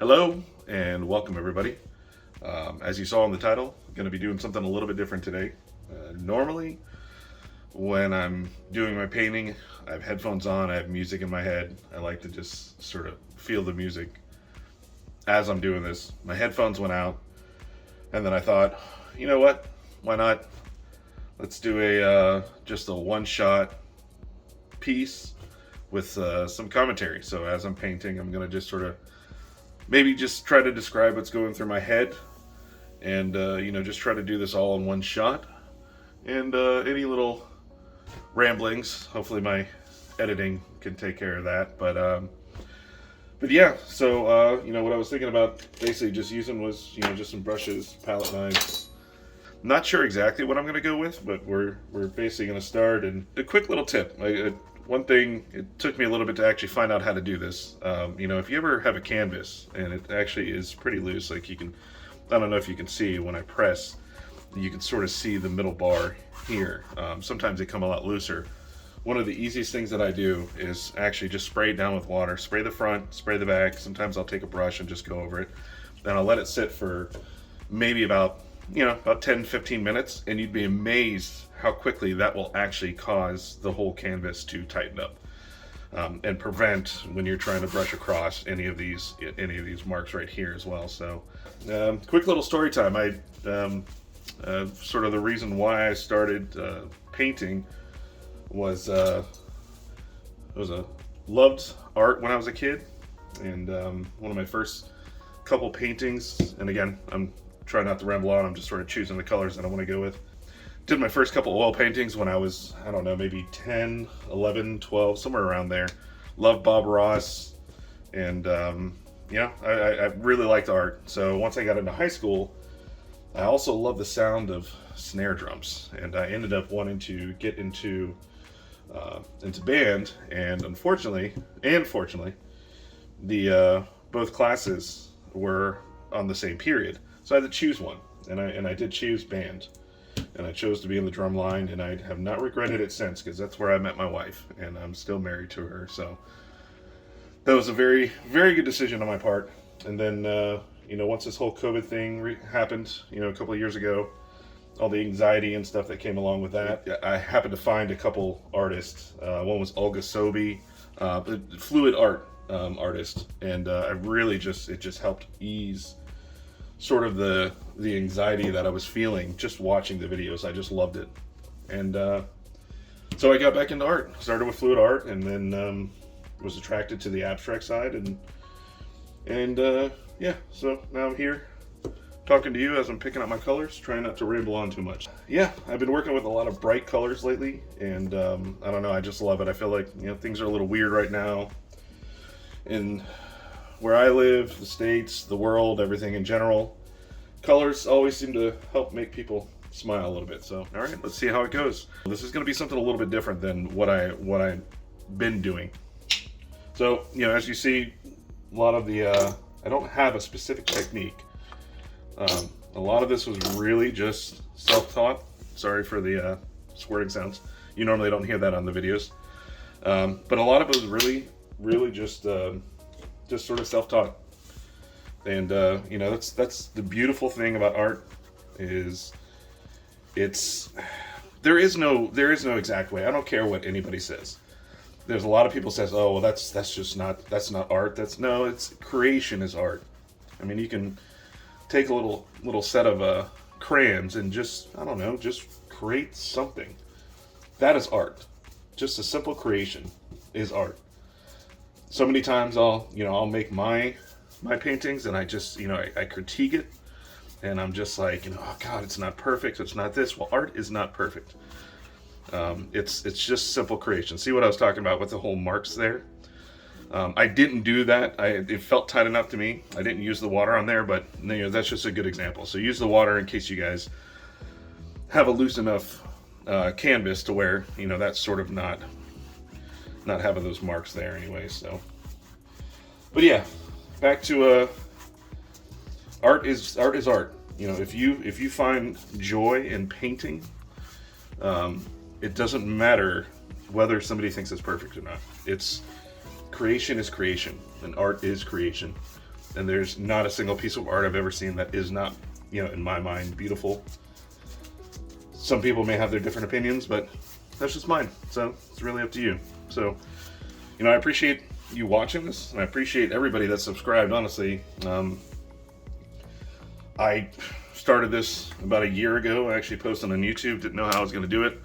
Hello and welcome everybody. As you saw in the title, I'm going to be doing something a little bit different today. Normally, when I'm doing my painting, I have headphones on, I have music in my head. I like to just sort of feel the music as I'm doing this. My headphones went out, and then I thought, you know what? Why not? Let's do just a one-shot piece with some commentary. So as I'm painting, I'm going to just sort of maybe just try to describe what's going through my head, and just try to do this all in one shot. And any little ramblings, hopefully my editing can take care of that. But yeah. So what I was thinking about basically just using was just some brushes, palette knives. Not sure exactly what I'm going to go with, but we're basically going to start. And a quick little tip. One thing, it took me a little bit to actually find out how to do this. If you ever have a canvas and it actually is pretty loose, like I don't know if you can see when I press, you can sort of see the middle bar here. Sometimes they come a lot looser. One of the easiest things that I do is actually just spray it down with water. Spray the front, spray the back. Sometimes I'll take a brush and just go over it. Then I'll let it sit for maybe about 10-15 minutes, and you'd be amazed how quickly that will actually cause the whole canvas to tighten up and prevent when you're trying to brush across any of these marks right here as well. So quick little story time. Sort of the reason why I started painting was I loved art when I was a kid, and one of my first couple paintings, and again, I'm trying not to ramble on, I'm just sort of choosing the colors that I want to go with. Did my first couple oil paintings when I was, I don't know, maybe 10, 11, 12, somewhere around there. Loved Bob Ross, and I really liked art. So once I got into high school, I also loved the sound of snare drums, and I ended up wanting to get into band. And unfortunately, and fortunately, the both classes were on the same period, so I had to choose one, and I did choose band. And I chose to be in the drum line, and I have not regretted it since, because that's where I met my wife, and I'm still married to her. So that was a very, very good decision on my part. And then, once this whole COVID thing happened, a couple of years ago, all the anxiety and stuff that came along with that, I happened to find a couple artists. One was Olga Sobi, a fluid art artist, and it just helped ease sort of the anxiety that I was feeling just watching the videos. I just loved it. And so I got back into art. Started with fluid art, and then was attracted to the abstract side, and so now I'm here talking to you as I'm picking out my colors, trying not to ramble on too much. Yeah, I've been working with a lot of bright colors lately, and I don't know, I just love it. I feel like things are a little weird right now in where I live, the States, the world, everything in general. Colors always seem to help make people smile a little bit. So, all right, let's see how it goes. This is going to be something a little bit different than what I've been doing. So, as you see, a lot of the I don't have a specific technique. A lot of this was really just self-taught. Sorry for the squirting sounds. You normally don't hear that on the videos, but a lot of it was really just sort of self-taught. And that's the beautiful thing about art, is there is no exact way. I don't care what anybody says. There's a lot of people says, oh well, that's not art. It's creation is art. I mean, you can take a little set of crayons and just create something. That is art. Just a simple creation is art. So many times I'll make my paintings, and I just I critique it, and I'm just like, oh God, it's not perfect, it's not this. Well, art is not perfect. It's just simple creation. See what I was talking about with the whole marks there? I didn't do that. It felt tight enough to me. I didn't use the water on there, but that's just a good example. So use the water in case you guys have a loose enough canvas to where that's sort of not having those marks there anyway. So, but yeah, back to art is art. If you find joy in painting, it doesn't matter whether somebody thinks it's perfect or not. Creation is creation, and art is creation. And there's not a single piece of art I've ever seen that is not, you know, in my mind, beautiful. Some people may have their different opinions, but that's just mine. So it's really up to you. So, you know, I appreciate you watching this, and I appreciate everybody that's subscribed, honestly. I started this about a year ago. I actually posted on YouTube, didn't know how I was going to do it.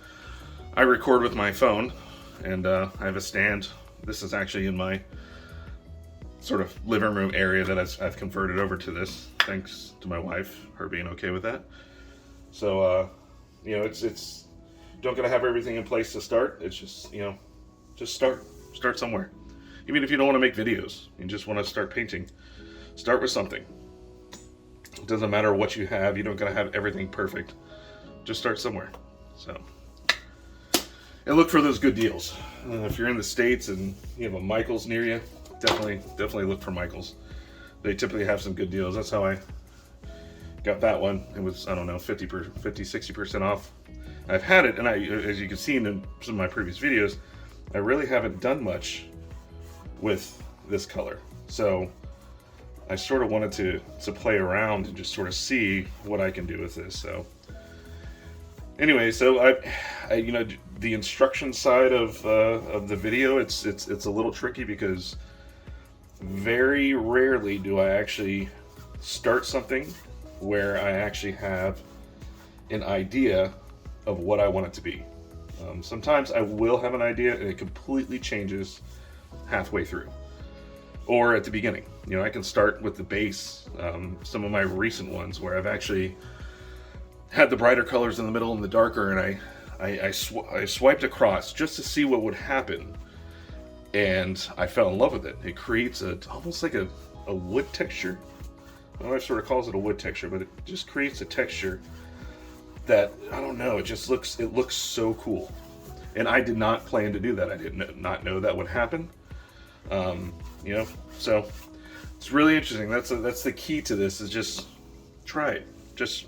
I record with my phone, and I have a stand. This is actually in my sort of living room area that I've converted over to this, thanks to my wife, her being okay with that. So, you know, it's don't gotta have everything in place to start. It's just, you know, just start somewhere. Even if you don't want to make videos, you just want to start painting, start with something. It doesn't matter what you have. You don't gotta have everything perfect. Just start somewhere. So, and look for those good deals. If you're in the States and you have a Michaels near you, definitely look for Michaels. They typically have some good deals. That's how I got that one. It was, I don't know, 50, 60% off. I've had it, and as you can see in some of my previous videos, I really haven't done much with this color. So I sort of wanted to play around and just sort of see what I can do with this. So anyway, so I you know, the instruction side of the video, it's a little tricky because very rarely do I actually start something where I actually have an idea of what I want it to be. Sometimes I will have an idea and it completely changes halfway through, or at the beginning. You know, I can start with the base. Some of my recent ones where I've actually had the brighter colors in the middle and the darker, and I swiped across just to see what would happen, and I fell in love with it. It creates almost like a wood texture. My wife sort of calls it a wood texture, but it just creates a texture that, I don't know, it looks so cool. And I did not plan to do that. I did not know that would happen. You know, so it's really interesting. That's the key to this, is just try it. Just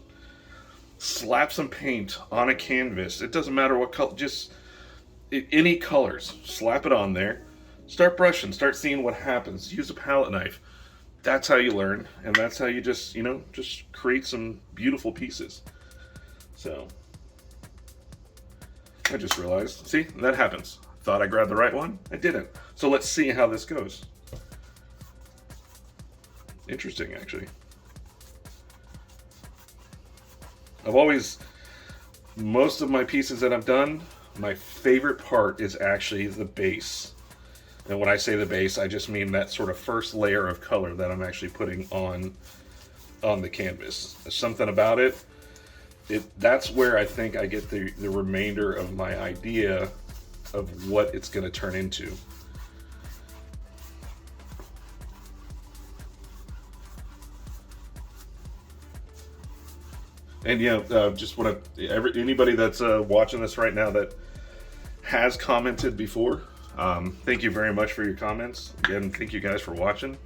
slap some paint on a canvas. It doesn't matter what color, just any colors. Slap it on there. Start brushing. Start seeing what happens. Use a palette knife. That's how you learn, and that's how you just, you know, just create some beautiful pieces. So I just realized, see, that happens. Thought I grabbed the right one. I didn't. So let's see how this goes. Interesting, actually. Most of my pieces that I've done, my favorite part is actually the base. And when I say the base, I just mean that sort of first layer of color that I'm actually putting on the canvas. There's something about it. That's where I think I get the remainder of my idea of what it's going to turn into. And yeah, just want to, anybody that's watching this right now that has commented before, thank you very much for your comments. Again, thank you guys for watching.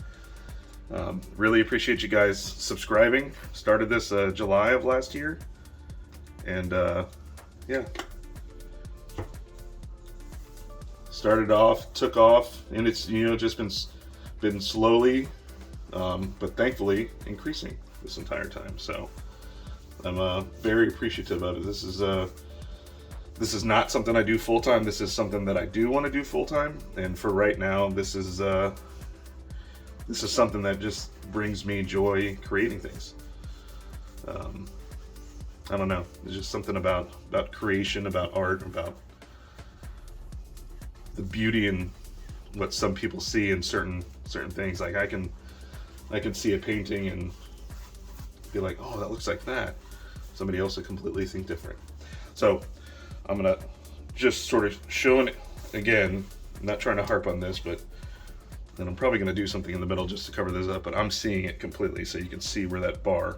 Really appreciate you guys subscribing. Started this July of last year, and yeah, started off, took off, and it's, you know, just been slowly, but thankfully increasing this entire time. So I'm very appreciative of it. This is not something I do full time. This is something that I do want to do full time, and for right now, this is something that just brings me joy creating things. I don't know. There's just something about creation, about art, about the beauty in what some people see in certain things. Like I can see a painting and be like, oh, that looks like that. Somebody else will completely think different. So I'm gonna just sort of showing it again. I'm not trying to harp on this, but then I'm probably gonna do something in the middle just to cover this up. But I'm seeing it completely, so you can see where that bar,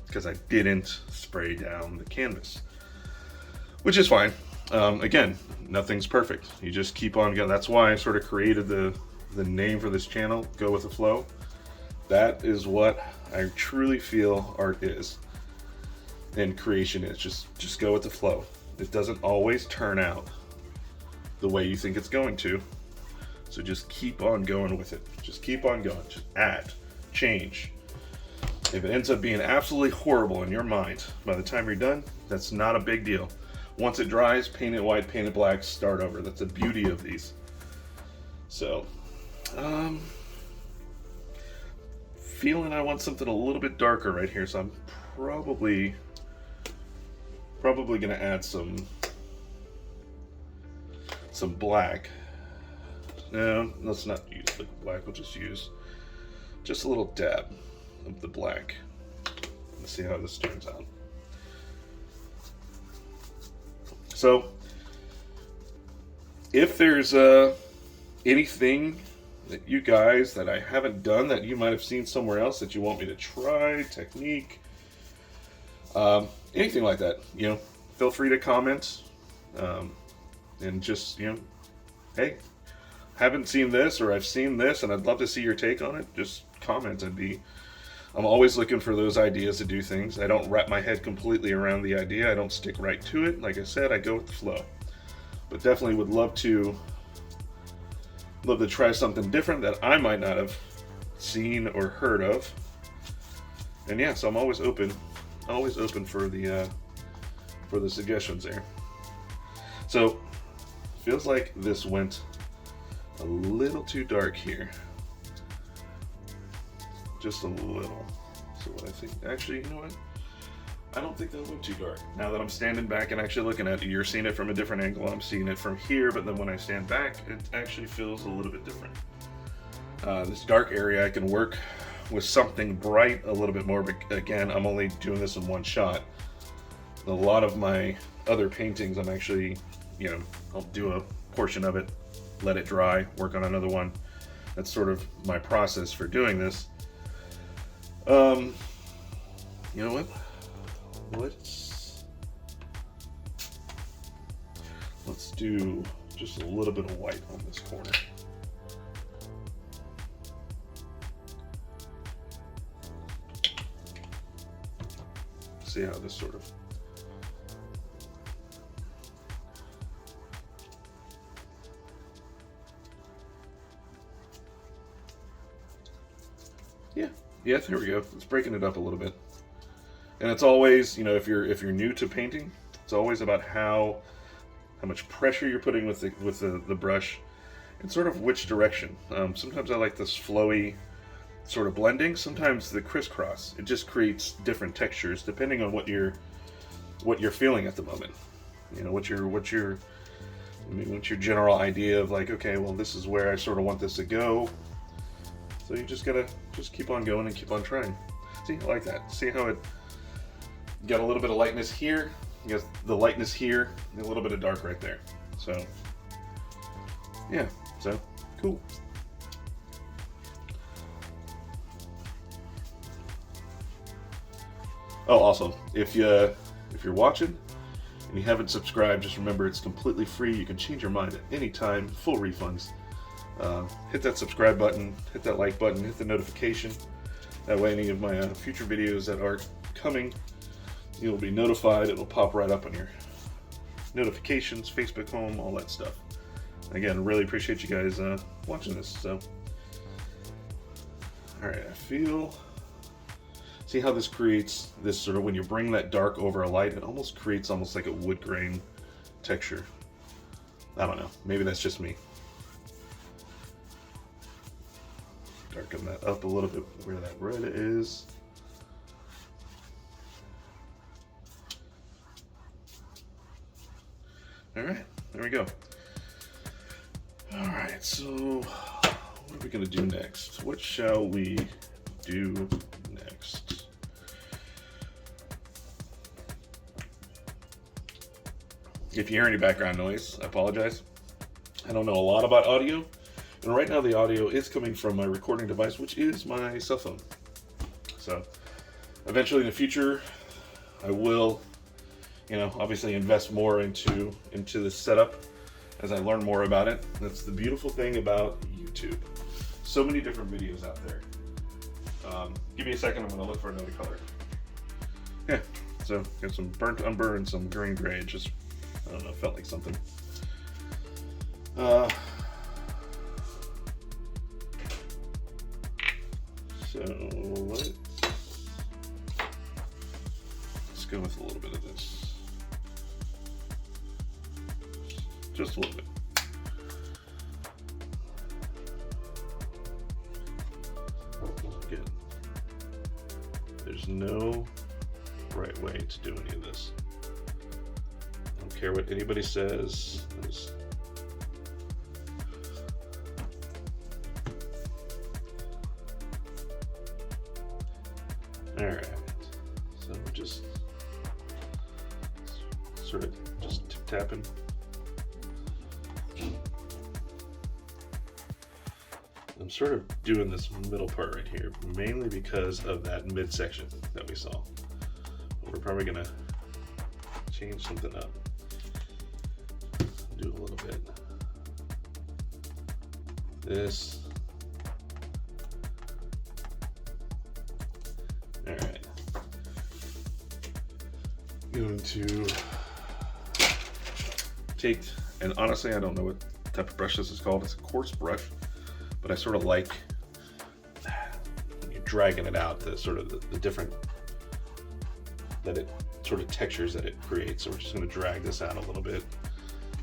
because I didn't spray down the canvas, which is fine. Again, nothing's perfect. You just keep on going. That's why I sort of created the name for this channel, Go With The Flow. That is what I truly feel art is, and creation is. Just go with the flow. It doesn't always turn out the way you think it's going to, so just keep on going with it. Just keep on going. Just add, change. If it ends up being absolutely horrible in your mind, by the time you're done, that's not a big deal. Once it dries, paint it white, paint it black, start over. That's the beauty of these. So, feeling I want something a little bit darker right here, so I'm probably gonna add some black. No, let's not use the black. We'll just use just a little dab of the black. Let's see how this turns out. So, if there's anything that you guys that I haven't done that you might have seen somewhere else that you want me to try, technique, anything like that, you know, feel free to comment, and just, you know, hey, haven't seen this, or I've seen this and I'd love to see your take on it. Just comment. I'm always looking for those ideas to do things. I don't wrap my head completely around the idea. I don't stick right to it. Like I said, I go with the flow. But definitely would love to try something different that I might not have seen or heard of. And yeah, so I'm always open for the suggestions there. So feels like this went a little too dark here. Just a little. So what I think, actually, you know what? I don't think that went too dark. Now that I'm standing back and actually looking at it, you're seeing it from a different angle. I'm seeing it from here, but then when I stand back, it actually feels a little bit different. This dark area, I can work with something bright a little bit more, but again, I'm only doing this in one shot. A lot of my other paintings, I'm actually, you know, I'll do a portion of it, let it dry, work on another one. That's sort of my process for doing this. You know what? Let's do just a little bit of white on this corner. See how this sort of yeah, there we go. It's breaking it up a little bit. And it's always, you know, if you're new to painting, it's always about how much pressure you're putting with the brush, and sort of which direction. Sometimes I like this flowy sort of blending. Sometimes the crisscross. It just creates different textures depending on what you're feeling at the moment. You know, what's your general idea of like, okay, well, this is where I sort of want this to go. So you just gotta keep on going and keep on trying. See, I like that. See how it got a little bit of lightness here, you got the lightness here, and a little bit of dark right there. So yeah, so cool. Oh, also, if you're watching and you haven't subscribed, just remember it's completely free. You can change your mind at any time, full refunds. Hit that subscribe button, hit that like button, hit the notification. That way any of my future videos that are coming, you'll be notified. It'll pop right up on your notifications, Facebook home, all that stuff. Again, really appreciate you guys watching this. So, all right, see how this creates this sort of, when you bring that dark over a light, it almost creates almost like a wood grain texture. I don't know, maybe that's just me. Darken that up a little bit where that red is. All right, there we go. All right, so what are we gonna do next? What shall we do next? If you hear any background noise, I apologize. I don't know a lot about audio. And right now the audio is coming from my recording device, which is my cell phone. So eventually in the future, I will, you know, obviously invest more into this setup as I learn more about it. That's the beautiful thing about YouTube. So many different videos out there. Give me a second, I'm gonna look for another color. Yeah, so got some burnt umber and some green gray. It just, I don't know, felt like something. So So let's go with a little bit of this. Just a little bit. Good. There's no right way to do any of this. I don't care what anybody says. Alright, so we're just sort of just tip-tapping. I'm sort of doing this middle part right here, mainly because of that midsection that we saw. We're probably gonna change something up. Do a little bit. This. All right. Going to take, and honestly, I don't know what type of brush this is called. It's a coarse brush, but I sort of like dragging it out, the sort of the different, that it sort of textures that it creates. So we're just going to drag this out a little bit.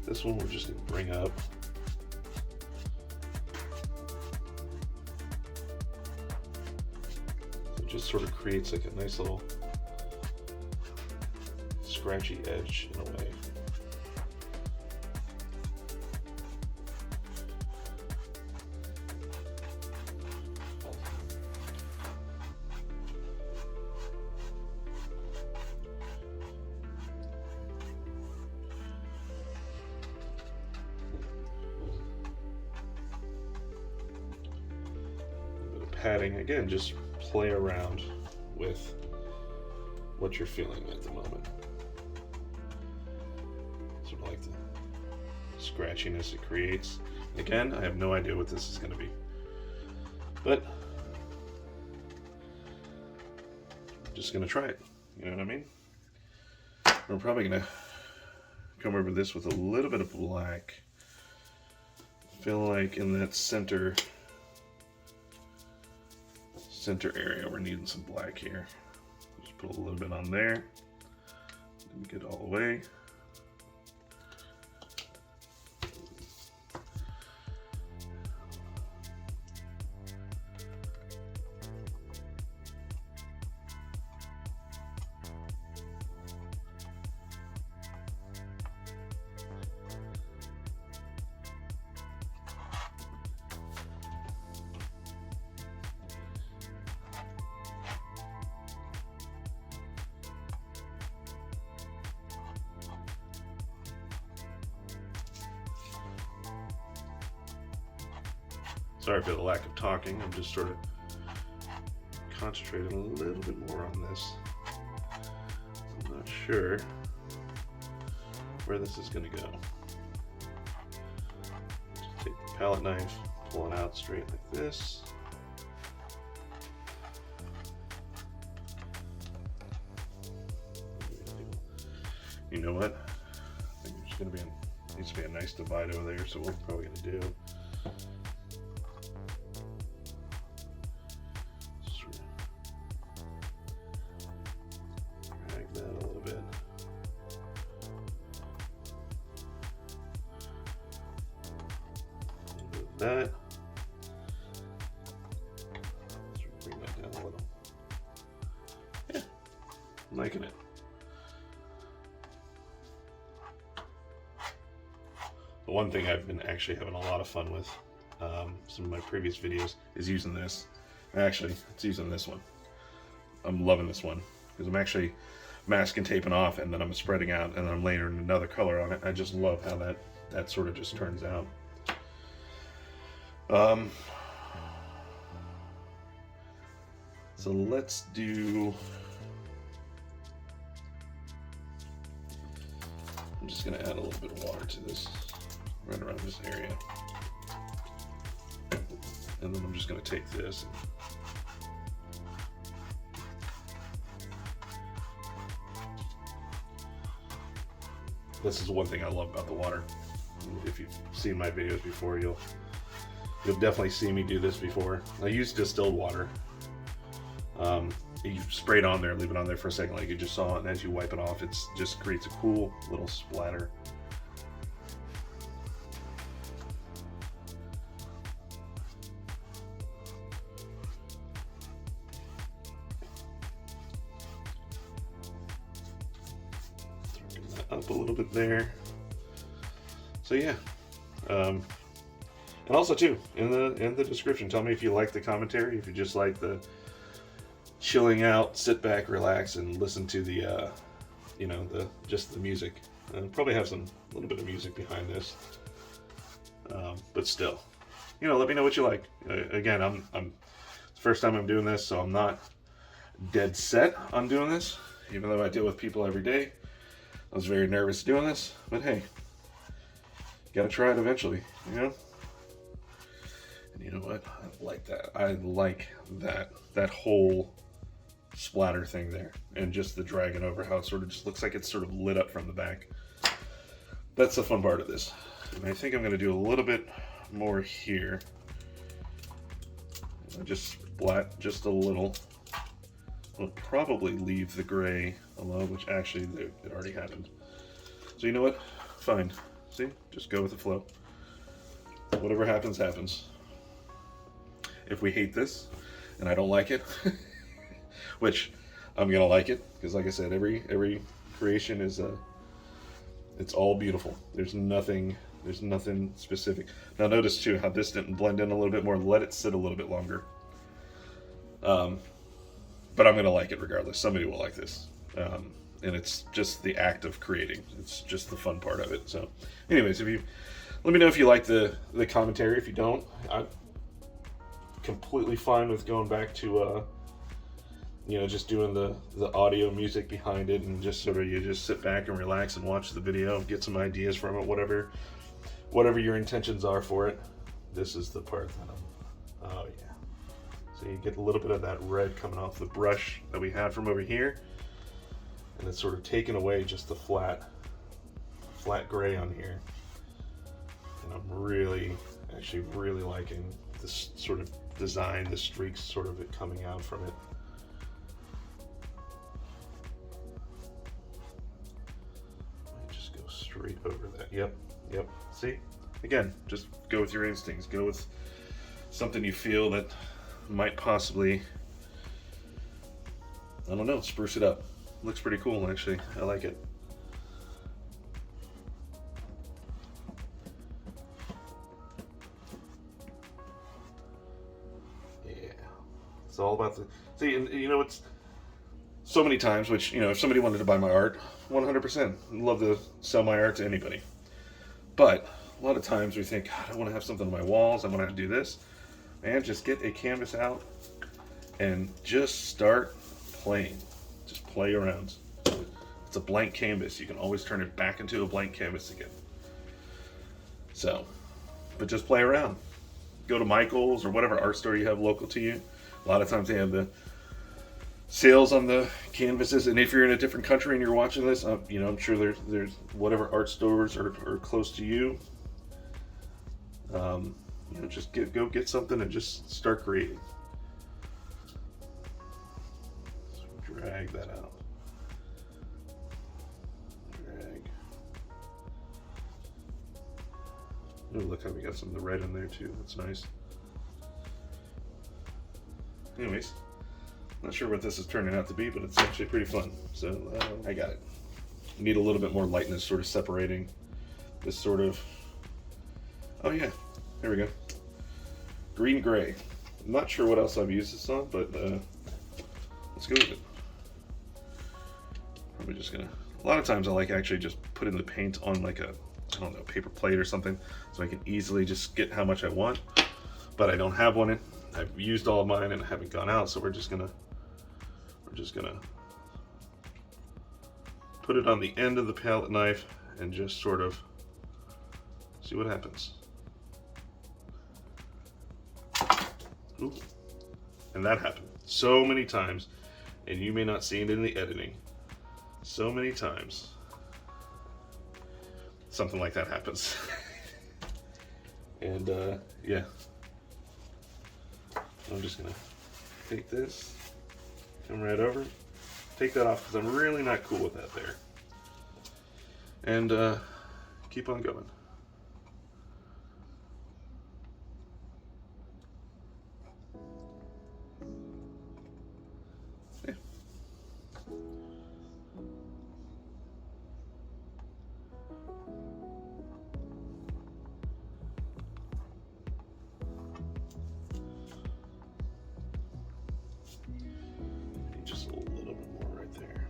This one we're just going to bring up. So it just sort of creates like a nice little scratchy edge in a way. Padding, again, just play around with what you're feeling at the moment. Sort of like the scratchiness it creates. And again, I have no idea what this is going to be, but I'm just going to try it. You know what I mean? We're probably going to come over this with a little bit of black. I feel like in that center area we're needing some black here. Just put a little bit on there and get all the way. Sorry for the lack of talking. I'm just sort of concentrating a little bit more on this. I'm not sure where this is going to go. Just take the palette knife, pull it out straight like this. You know what? I think there's going to be needs to be a nice divide over there, so what we're probably going to do. That. Let's bring that down a little. Yeah, I'm liking it. The one thing I've been actually having a lot of fun with, some of my previous videos, is using this. Actually, it's using this one. I'm loving this one because I'm actually masking taping off, and then I'm spreading out, and then I'm layering another color on it. I just love how that sort of just turns out. So let's do, I'm just going to add a little bit of water to this, right around this area. And then I'm just going to take this and this is one thing I love about the water. If you've seen my videos before, you'll definitely see me do this before. I use distilled water, You spray it on there, leave it on there for a second like you just saw, and as you wipe it off, it just creates a cool little splatter. Throw that up a little bit there. So yeah, and also too, in the description, tell me if you like the commentary, if you just like the chilling out, sit back, relax, and listen to the, you know, just the music. Probably have a little bit of music behind this, but still, you know, let me know what you like. Again, it's the first time I'm doing this, so I'm not dead set on doing this, even though I deal with people every day. I was very nervous doing this, but hey, gotta try it eventually, you know. And you know what? I like that. I like that whole splatter thing there, and just the dragging over, how it sort of just looks like it's sort of lit up from the back. That's the fun part of this. And I think I'm going to do a little bit more here. Just splat just a little. I'll probably leave the gray alone, which actually it already happened. So you know what? Fine. See? Just go with the flow. Whatever happens, happens. If we hate this and I don't like it, which I'm gonna like it, because like I said, every creation is it's all beautiful. There's nothing specific. Now notice too how this didn't blend in a little bit more. Let it sit a little bit longer. But I'm gonna like it regardless. Somebody will like this, and it's just the act of creating. It's just the fun part of it. So, anyways, let me know if you like the commentary. If you don't, I'm completely fine with going back to you know, just doing the audio music behind it, and just sort of you just sit back and relax and watch the video, get some ideas from it, whatever your intentions are for it. This is the part that oh yeah. So you get a little bit of that red coming off the brush that we had from over here, and it's sort of taken away just the flat gray on here. And I'm actually really liking this sort of design, the streaks sort of it coming out from it. Just go straight over that. Yep. See? Again, just go with your instincts. Go with something you feel that might possibly, I don't know, spruce it up. Looks pretty cool, actually. I like it. Yeah. It's all about see, and you know, it's so many times, which, you know, if somebody wanted to buy my art, 100%, I'd love to sell my art to anybody. But a lot of times we think, God, I want to have something on my walls, I want to do this. Man, just get a canvas out and just start playing. Just play around. It's a blank canvas. You can always turn it back into a blank canvas again. So, but just play around. Go to Michael's or whatever art store you have local to you. A lot of times they have the sales on the canvases, and if you're in a different country and you're watching this, you know, I'm sure there's whatever art stores are close to you. You know, just go get something and just start creating. So drag that out. Drag. Oh, look how we got some of the red in there too. That's nice. Anyways, not sure what this is turning out to be, but it's actually pretty fun. So I got it. Need a little bit more lightness, sort of separating this sort of. Oh yeah. There we go. Green gray. I'm not sure what else I've used this on, but let's go with it. Probably just gonna. A lot of times I like actually just putting the paint on like a, I don't know, paper plate or something, so I can easily just get how much I want. But I don't have one. I've used all of mine and I haven't gone out, so we're just gonna put it on the end of the palette knife and just sort of see what happens. Ooh. And that happened so many times, and you may not see it in the editing. So many times something like that happens. And yeah, I'm just gonna take this Come right over, take that off because I'm really not cool with that there. And keep on going. Yeah. Just a little bit more right there.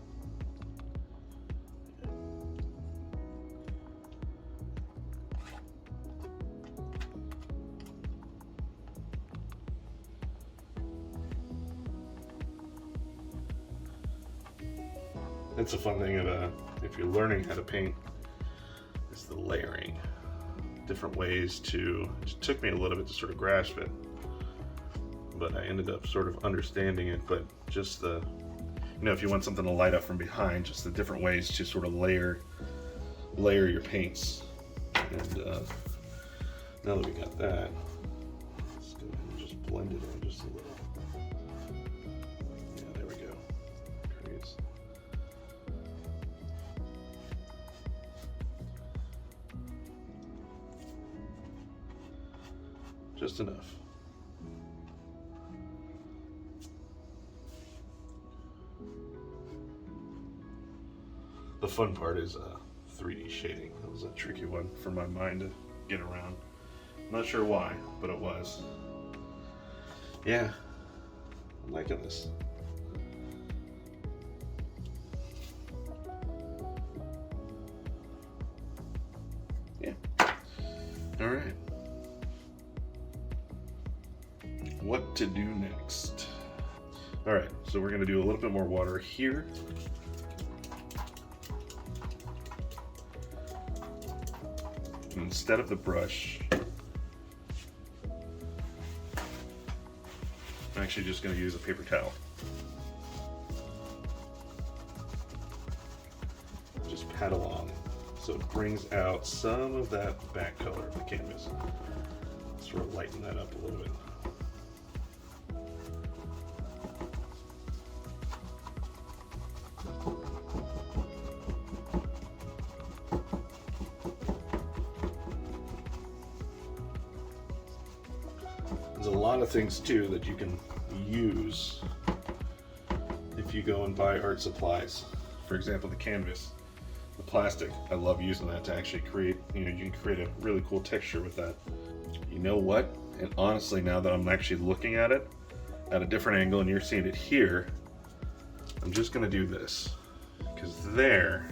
That's a fun thing of if you're learning how to paint, is the layering. Different ways to, it took me a little bit to sort of grasp it, but I ended up sort of understanding it. But just the, you know, if you want something to light up from behind, just the different ways to sort of layer your paints. And now that we got that, let's go ahead and just blend it in just a little. Yeah, there we go. Crease. Just enough. The fun part is 3D shading. That was a tricky one for my mind to get around. I'm not sure why, but it was. Yeah, I'm liking this. Yeah. All right. What to do next? All right, so we're gonna do a little bit more water here. And instead of the brush, I'm actually just gonna use a paper towel. Just pat along, so it brings out some of that back color of the canvas. Sort of lighten that up a little bit. There's a lot of things too that you can use if you go and buy art supplies. For example, the canvas, the plastic. I love using that to actually create, you know, you can create a really cool texture with that. You know what? And honestly, now that I'm actually looking at it at a different angle and you're seeing it here, I'm just gonna do this because there,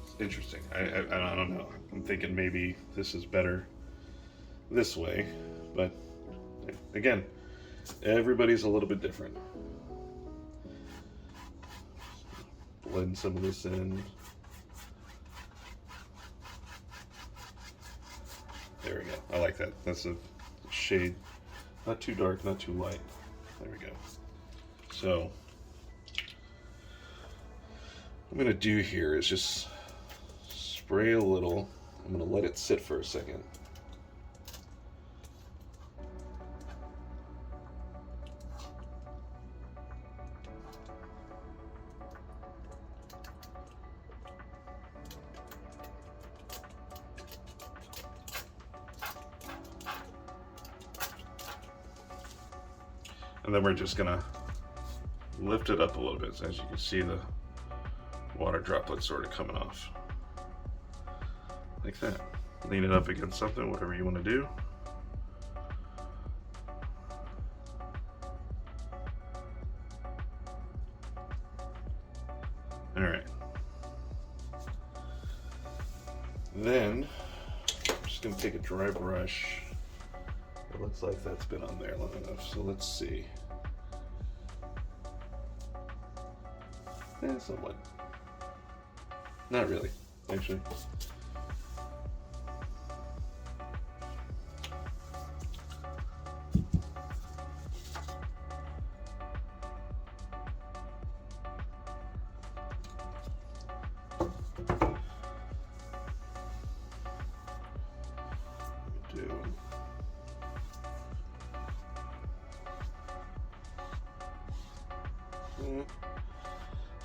it's interesting. I don't know. I'm thinking maybe this is better this way, but again, everybody's a little bit different. Blend some of this in. There we go. I like that. That's a shade, not too dark, not too light. There we go. So, what I'm gonna do here is just spray a little. I'm gonna let it sit for a second. And then we're just gonna lift it up a little bit. So as you can see, the water droplets sort of coming off. Like that. Lean it up against something, whatever you want to do. All right. Then, I'm just gonna take a dry brush. It looks like that's been on there long enough, so let's see. Yeah, somewhat. Not really, actually.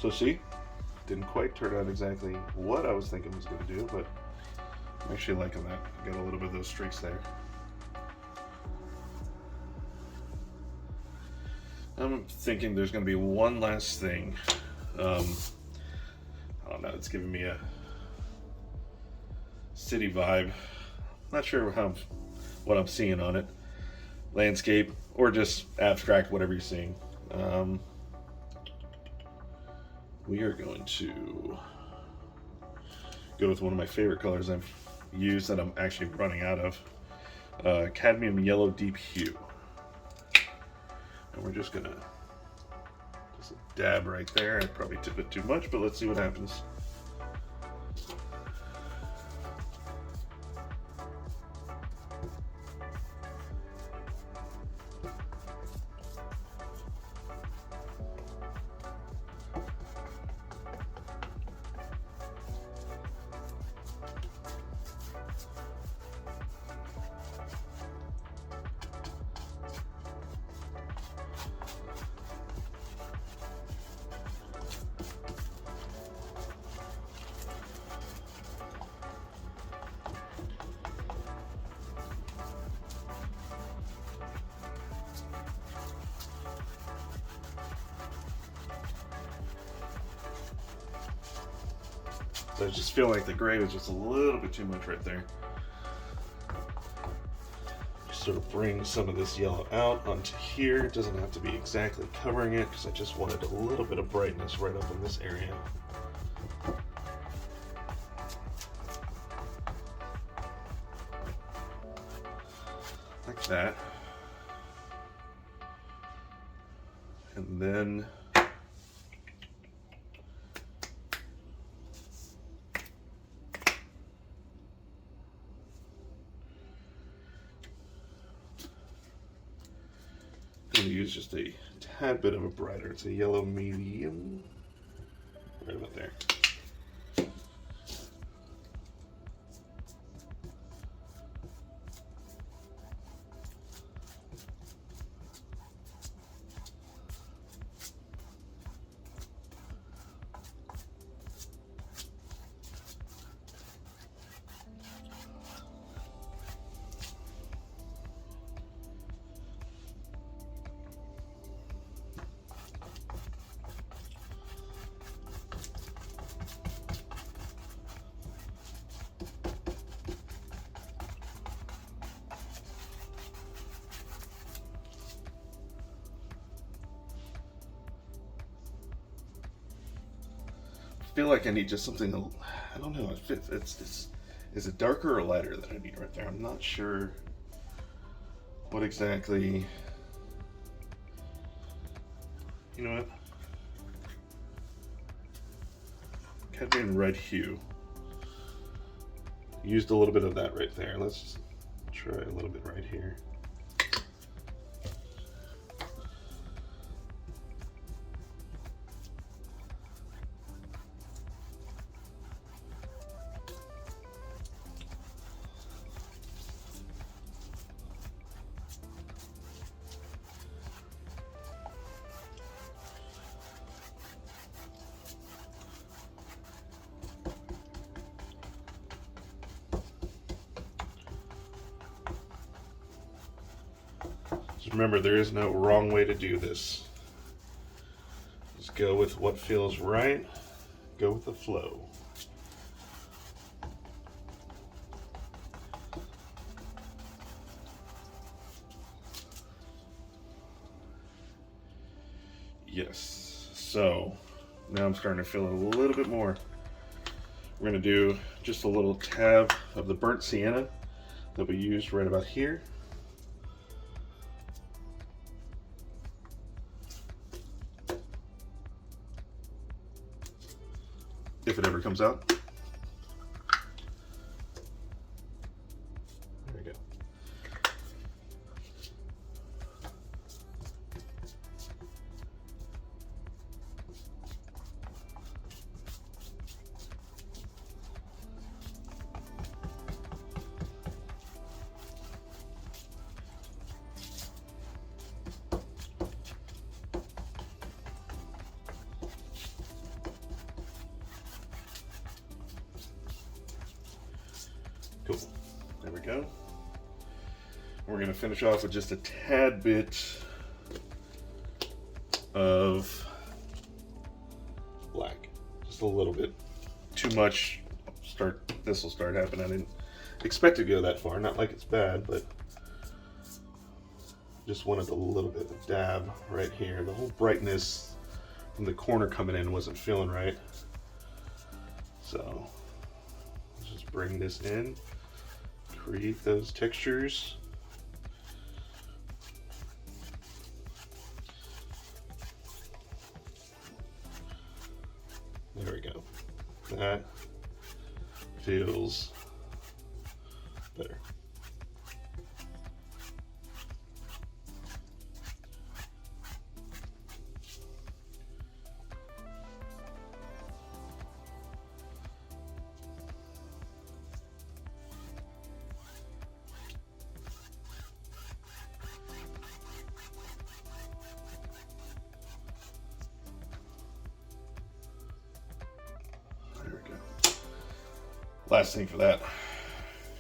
So see, didn't quite turn out exactly what I was thinking it was going to do, but I'm actually liking that. Got a little bit of those streaks there. I'm thinking there's going to be one last thing. I don't know, it's giving me a city vibe. Not sure what I'm seeing on it. Landscape or just abstract, whatever you're seeing. We are going to go with one of my favorite colors I've used that I'm actually running out of. Cadmium Yellow Deep Hue. And we're just gonna just a dab right there. I probably took it too much, but let's see what happens. So I just feel like the gray was just a little bit too much right there. Just sort of bring some of this yellow out onto here. It doesn't have to be exactly covering it because I just wanted a little bit of brightness right up in this area. Like that. And then I'm going to use just a tad bit of a brighter. It's a yellow medium. Right about there. I feel like I need just something, I don't know, is it darker or lighter that I need right there? I'm not sure what exactly, you know what? Cadmium Red Hue. Used a little bit of that right there. Let's just try a little bit right here. Remember, there is no wrong way to do this. Just go with what feels right. Go with the flow. Yes. So now I'm starting to feel a little bit more. We're going to do just a little tab of the burnt sienna that we used right about here. If it ever comes out. There we go. There we go. We're going to finish off with just a tad bit of black. Just a little bit. Too much. This will start happening. I didn't expect to go that far. Not like it's bad, but just wanted a little bit of dab right here. The whole brightness from the corner coming in wasn't feeling right. So let's just bring this in, create those textures. There we go. That feels better. Last thing for that,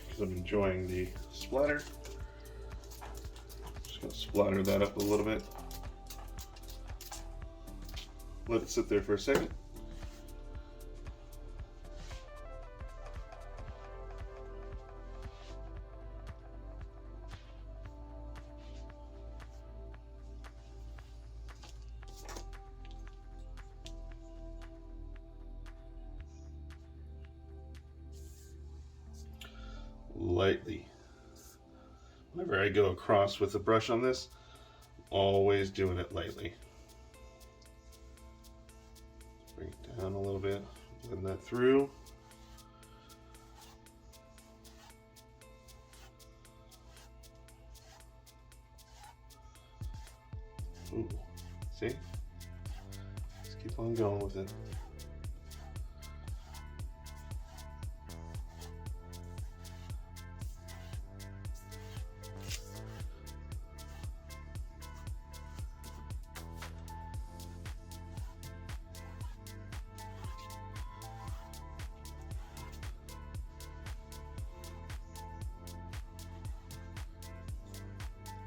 because I'm enjoying the splatter. Just gonna splatter that up a little bit. Let it sit there for a second. Lightly. Whenever I go across with the brush on this, always doing it lightly. Bring it down a little bit, blend that through. Ooh, see? Just keep on going with it.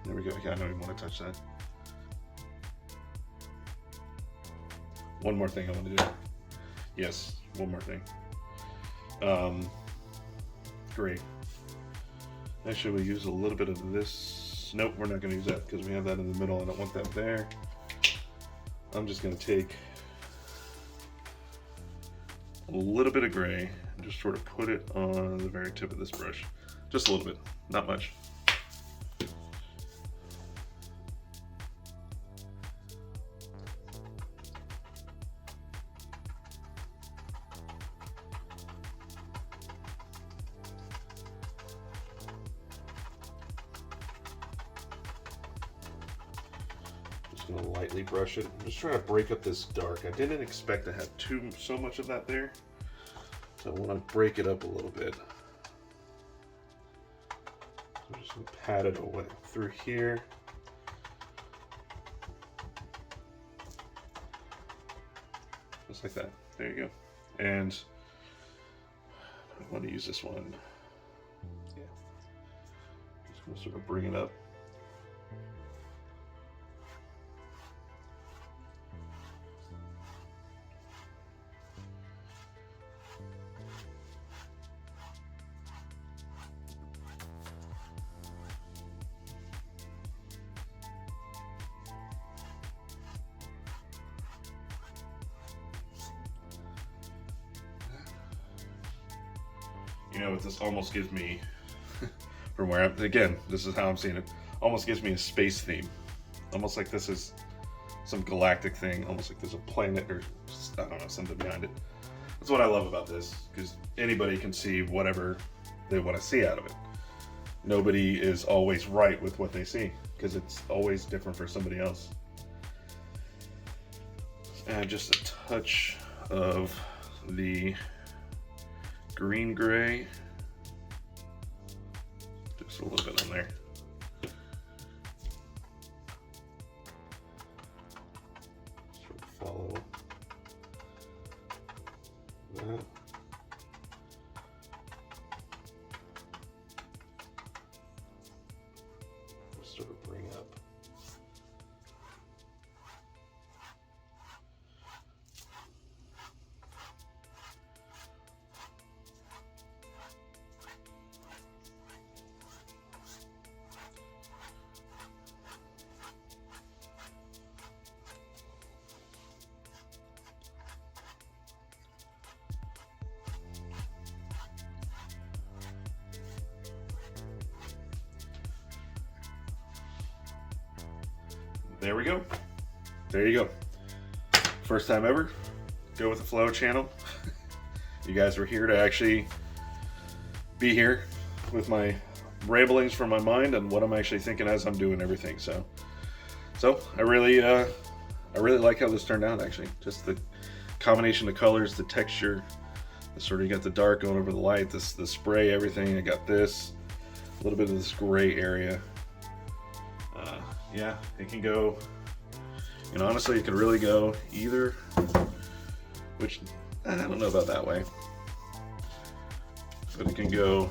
There we go. Yeah, I don't even want to touch that. One more thing I want to do. Yes, one more thing. Great. Actually, we'll use a little bit of this. Nope, we're not going to use that because we have that in the middle. I don't want that there. I'm just going to take a little bit of gray and just sort of put it on the very tip of this brush. Just a little bit, not much. Gonna lightly brush it. I'm just trying to break up this dark. I didn't expect to have so much of that there, so I want to break it up a little bit. So I'm just gonna pat it away through here. Just like that. There you go. And I want to use this one. Yeah. Just gonna sort of bring it up. You know what this almost gives me, from where I'm, again, this is how I'm seeing it, almost gives me a space theme. Almost like this is some galactic thing, almost like there's a planet or, I don't know, something behind it. That's what I love about this, because anybody can see whatever they want to see out of it. Nobody is always right with what they see, because it's always different for somebody else. Add just a touch of the green gray, just a little bit on there. Sort of follow that. there we go. There you go. First time ever, Go With The Flow channel. You guys were here to actually be here with my ramblings from my mind and what I'm actually thinking as I'm doing everything. So I really like how this turned out, actually. Just the combination of colors, the texture, the sort of, you got the dark going over the light, the spray, everything. I got this, a little bit of this gray area. Yeah, it can go, you know, honestly, it could really go either, which, I don't know about that way. But it can go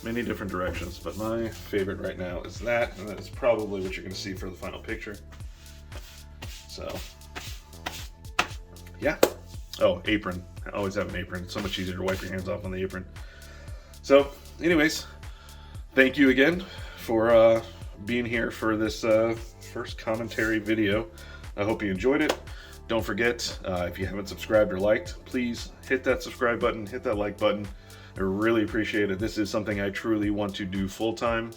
many different directions, but my favorite right now is that, and that's probably what you're going to see for the final picture. So, yeah. Oh, apron. I always have an apron. It's so much easier to wipe your hands off on the apron. So, anyways, thank you again for being here for this first commentary video. I hope you enjoyed it. Don't forget, if you haven't subscribed or liked, please hit that subscribe button, hit that like button. I really appreciate it. This is something I truly want to do full-time.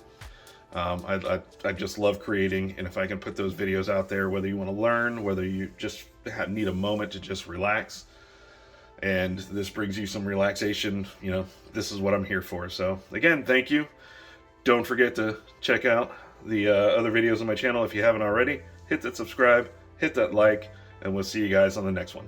I just love creating, and if I can put those videos out there, whether you want to learn, whether you just need a moment to just relax, and this brings you some relaxation, you know, this is what I'm here for. So again, thank you. Don't forget to check out the other videos on my channel if you haven't already. Hit that subscribe, hit that like, and we'll see you guys on the next one.